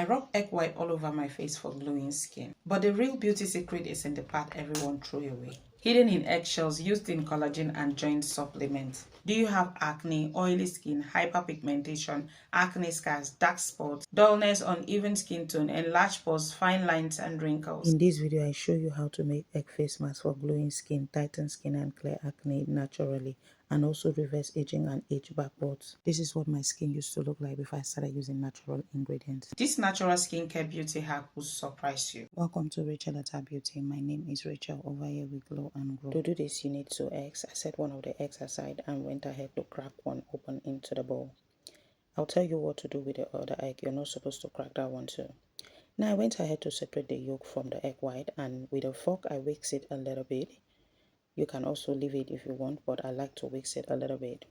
I rub egg white all over my face for glowing skin. But the real beauty secret is in the part everyone throw away. Hidden in eggshells used in collagen and joint supplements. Do you have acne, oily skin, hyperpigmentation, acne scars, dark spots, dullness, uneven skin tone, enlarged pores, fine lines and wrinkles? In this video, I show you how to make egg face mask for glowing skin, tighten skin and clear acne naturally, and also reverse aging and age backwards. This is what my skin used to look like before I started using natural ingredients. This natural skincare beauty hack will surprise you. Welcome to Etta Beauty. My name is Rachel. Over here we glow and grow. To do this, you need 2 eggs. I set one of the eggs aside and went ahead to crack one open into the bowl. I'll tell you what to do with the other egg. You're not supposed to crack that one too. Now I went ahead to separate the yolk from the egg white, and with a fork I whisk it a little bit. You can also leave it if you want, but I like to whisk it a little bit.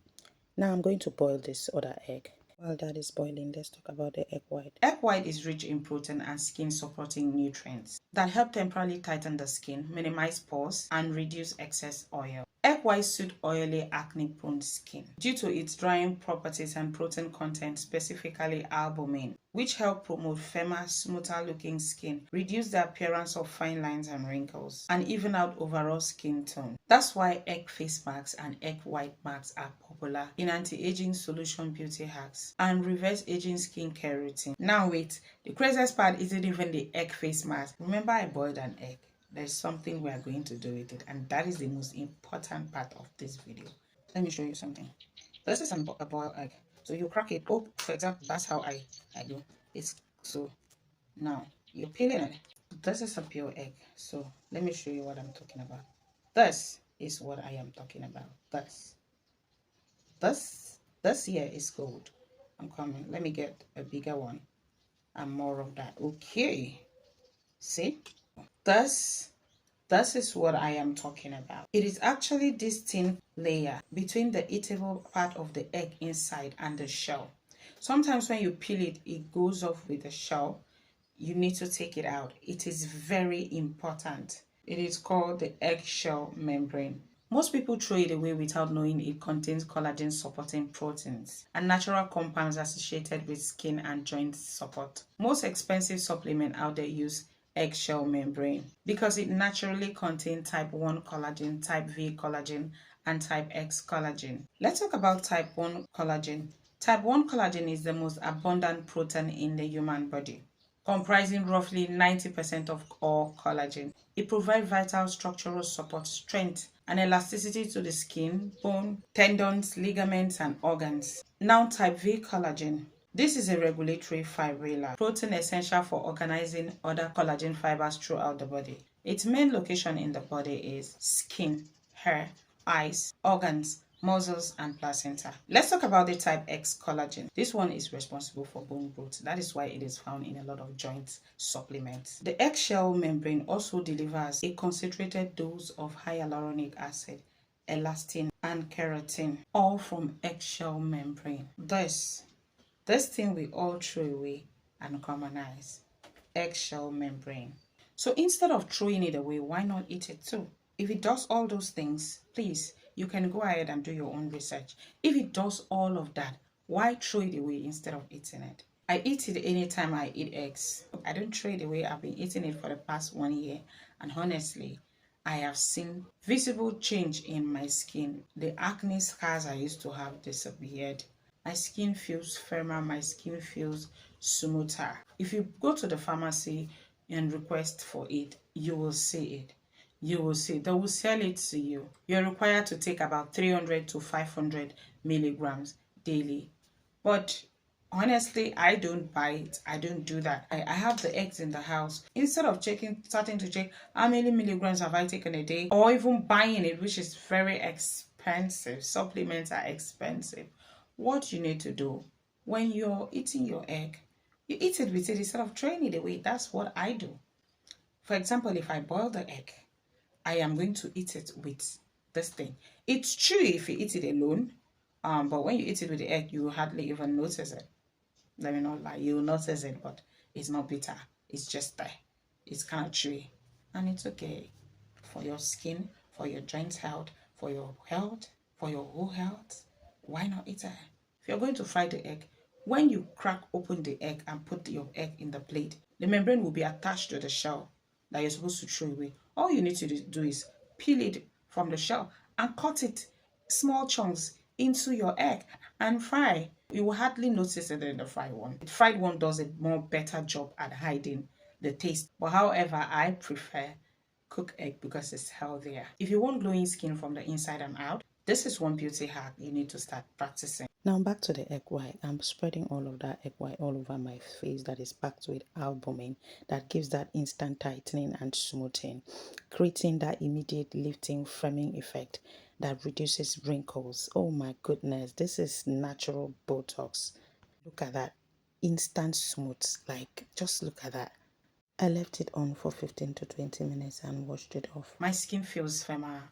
Now I'm going to boil this other egg. While that is boiling, let's talk about the egg white. Egg white is rich in protein and skin supporting nutrients that help temporarily tighten the skin, minimize pores, and reduce excess oil. Egg white suit oily, acne-prone skin due to its drying properties and protein content, specifically albumin, which help promote firmer, smoother-looking skin, reduce the appearance of fine lines and wrinkles, and even out overall skin tone. That's why egg face masks and egg white masks are popular in anti-aging solution beauty hacks and reverse aging skincare routine. Now wait, the craziest part isn't even the egg face mask. Remember I boiled an egg. There's something we are going to do with it, and that is the most important part of this video. Let me show you something. This is a boiled egg. So you crack it. Oh, for example, that's how I do it. So now you're peeling it. This is a pure egg. So let me show you what I'm talking about. This is what I am talking about. This here is gold. I'm coming. Let me get a bigger one and more of that. Okay. See? This is what I am talking about. It is actually this thin layer between the eatable part of the egg inside and the shell. Sometimes when you peel it, it goes off with the shell. You need to take it out. It is very important. It is called the eggshell membrane. Most people throw it away without knowing it contains collagen-supporting proteins and natural compounds associated with skin and joint support. Most expensive supplements out there use eggshell membrane because it naturally contains type 1 collagen, type V collagen, and type X collagen. Let's talk about type 1 collagen. Type 1 collagen is the most abundant protein in the human body, comprising roughly 90% of all collagen. It provides vital structural support, strength, and elasticity to the skin, bone, tendons, ligaments, and organs. Now type V collagen. This is a regulatory fibrillar protein essential for organizing other collagen fibers throughout the body. Its main location in the body is skin, hair, eyes, organs, muscles, and placenta. Let's talk about the type X collagen. This one is responsible for bone growth. That is why it is found in a lot of joint supplements. The eggshell membrane also delivers a concentrated dose of hyaluronic acid, elastin, and keratin, all from eggshell membrane. This thing we all throw away and commonize, eggshell membrane. So instead of throwing it away, why not eat it too? If it does all those things, please, you can go ahead and do your own research. If it does all of that, why throw it away instead of eating it? I eat it anytime I eat eggs. I don't throw it away. I've been eating it for the past 1 year, and honestly, I have seen visible change in my skin. The acne scars I used to have disappeared. My skin feels firmer, my skin feels smoother. If you go to the pharmacy and request for it, you will see it. You will see. They will sell it to you. You're required to take about 300 to 500 milligrams daily. But honestly, I don't buy it. I don't do that. I have the eggs in the house. Instead of starting to check how many milligrams have I taken a day, or even buying it, which is very expensive. Supplements are expensive. What you need to do when you're eating your egg, you eat it with it instead of throwing it away. That's what I do. For example, if I boil the egg, I am going to eat it with this thing. It's true if you eat it alone, but when you eat it with the egg, you hardly even notice it. Let me not lie, you'll notice it, but it's not bitter. It's just there. It's kind of chewy, and it's okay for your skin, for your joint health, for your whole health. Why not eat it? If you're going to fry the egg, When you crack open the egg and put your egg in the plate, the membrane will be attached to the shell that you're supposed to throw away. All you need to do is peel it from the shell and cut it small chunks into your egg and fry. You will hardly notice it in the fried one. The fried one does a more better job at hiding the taste. But however, I prefer cooked egg because it's healthier. If you want glowing skin from the inside and out, this is one beauty hack you need to start practicing. Now back to the egg white. I'm spreading all of that egg white all over my face that is packed with albumin that gives that instant tightening and smoothing, creating that immediate lifting, firming effect that reduces wrinkles. Oh my goodness, this is natural Botox. Look at that, instant smooth. Like, just look at that. I left it on for 15 to 20 minutes and washed it off. My skin feels firmer,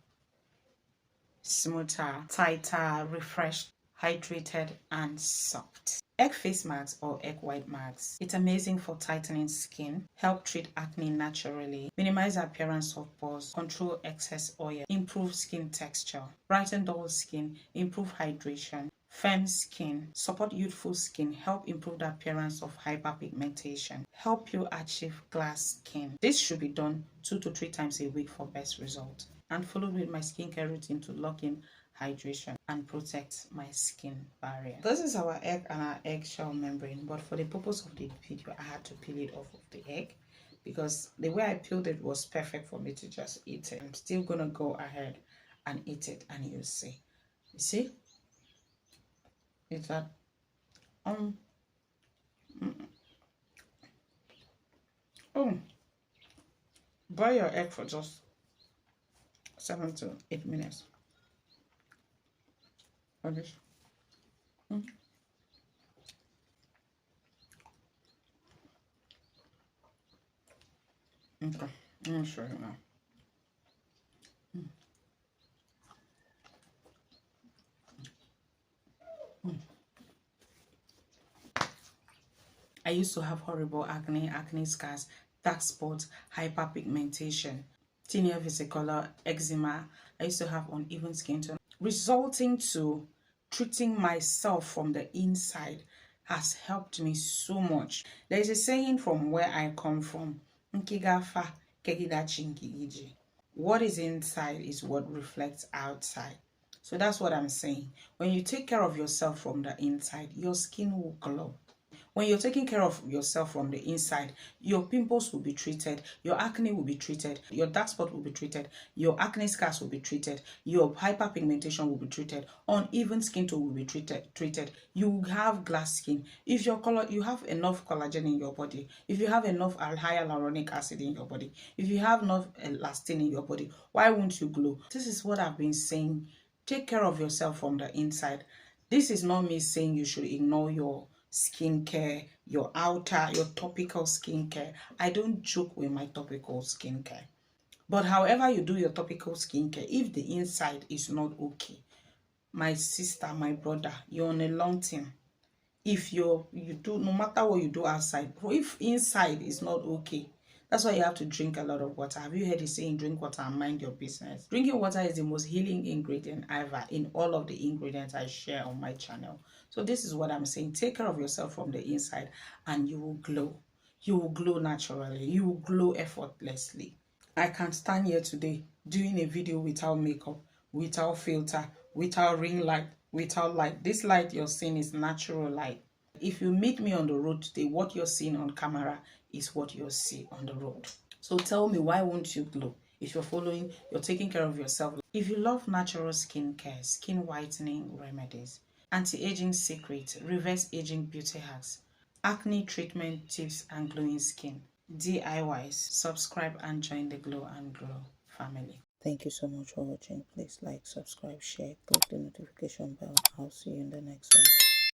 smoother, tighter, refreshed, hydrated, and soft. Egg face masks or egg white masks. It's amazing for tightening skin, help treat acne naturally, minimize appearance of pores, control excess oil, improve skin texture, brighten dull skin, improve hydration, firm skin, support youthful skin, help improve the appearance of hyperpigmentation, help you achieve glass skin. This should be done 2 to 3 times a week for best results, and followed with my skincare routine to lock in hydration and protect my skin barrier. This is our egg and our eggshell membrane, but for the purpose of the video I had to peel it off of the egg because the way I peeled it was perfect for me to just eat it. I'm still gonna go ahead and eat it and you'll see. You see? It's that boil your egg for just 7 to 8 minutes. For this. Okay, let me show you now. I used to have horrible acne scars, dark spots, hyperpigmentation, tinea vesicolor, eczema. I used to have uneven skin tone, resulting to treating myself from the inside has helped me so much. There is a saying from where I come from, Nkigafa kegidachi nkigiji. What is inside is what reflects outside. So that's what I'm saying. When you take care of yourself from the inside, your skin will glow. When you're taking care of yourself from the inside, your pimples will be treated, your acne will be treated, your dark spot will be treated, your acne scars will be treated, your hyperpigmentation will be treated, uneven skin tone will be treated. You have glass skin. If you have enough collagen in your body, if you have enough hyaluronic acid in your body, if you have enough elastin in your body, why won't you glow? This is what I've been saying. Take care of yourself from the inside. This is not me saying you should ignore your skincare, your topical skincare. I don't joke with my topical skincare. But however you do your topical skincare, if the inside is not okay, my sister, my brother, you're on a long term. If you do, no matter what you do outside, if inside is not okay, that's why you have to drink a lot of water. Have you heard the saying, drink water and mind your business? Drinking water is the most healing ingredient ever in all of the ingredients I share on my channel. So this is what I'm saying. Take care of yourself from the inside and you will glow. You will glow naturally. You will glow effortlessly. I can stand here today doing a video without makeup, without filter, without ring light, without light. This light you're seeing is natural light. If you meet me on the road today, what you're seeing on camera is what you'll see on the road. So tell me, why won't you glow? If you're taking care of yourself. If you love natural skincare, skin whitening remedies, anti-aging secrets, reverse aging beauty hacks, acne treatment tips and glowing skin, DIYs, subscribe and join the Glow and Grow family. Thank you so much for watching. Please like, subscribe, share, click the notification bell. I'll see you in the next one.